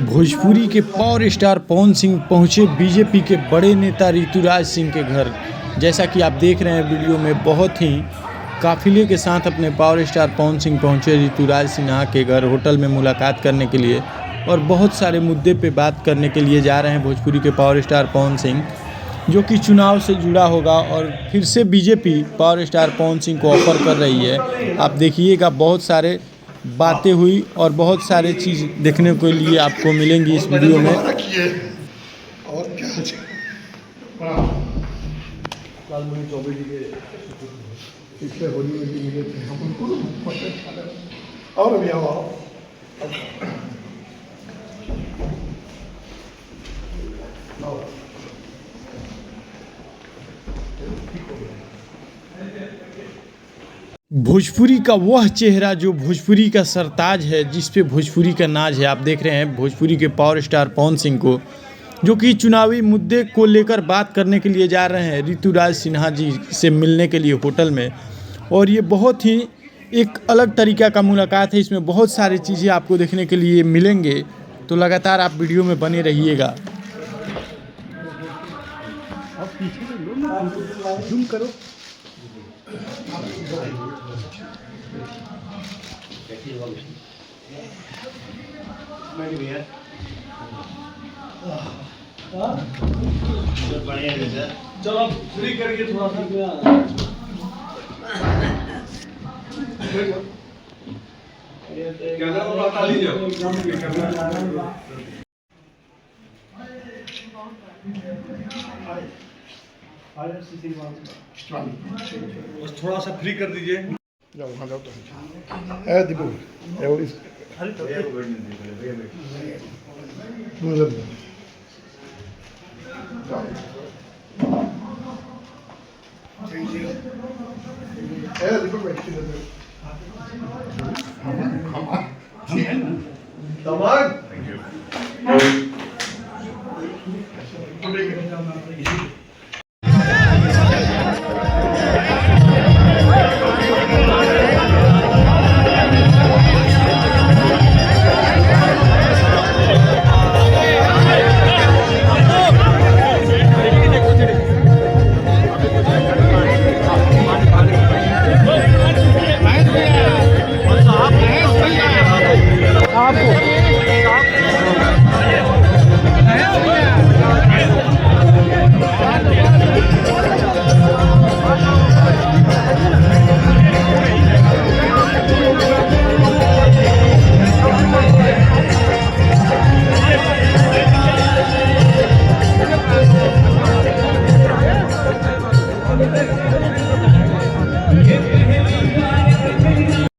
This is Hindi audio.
भोजपुरी के पावर स्टार पवन सिंह पहुंचे बीजेपी के बड़े नेता ऋतुराज सिंह के घर। जैसा कि आप देख रहे हैं वीडियो में, बहुत ही काफिले के साथ अपने पावर स्टार पवन सिंह पहुंचे ऋतुराज सिन्हा के घर होटल में मुलाकात करने के लिए और बहुत सारे मुद्दे पे बात करने के लिए जा रहे हैं भोजपुरी के पावर स्टार पवन सिंह, जो कि चुनाव से जुड़ा होगा। और फिर से BJP power star Pawan Singh को ऑफर कर रही है। आप देखिएगा, बहुत सारे बातें हुई और बहुत सारे चीज़ देखने के लिए आपको मिलेंगी इस वीडियो में। और क्या लालमणि चौबे जी के पिछले होली में भी मिले थे, हम उनको और अभी आओ भोजपुरी का वह चेहरा जो भोजपुरी का सरताज है, जिस पे भोजपुरी का नाज है। आप देख रहे हैं भोजपुरी के पावर स्टार पवन सिंह को, जो कि चुनावी मुद्दे को लेकर बात करने के लिए जा रहे हैं ऋतुराज सिन्हा जी से मिलने के लिए होटल में। और ये बहुत ही एक अलग तरीका का मुलाकात है। इसमें बहुत सारी चीज़ें आपको देखने के लिए मिलेंगे, तो लगातार आप वीडियो में बने रहिएगा। जूम करो। चलो फ्री करके थोड़ा सा बस थोड़ा सा फ्री कर दीजिए। जाओ वहाँ जाओ तो है दीपू तमाम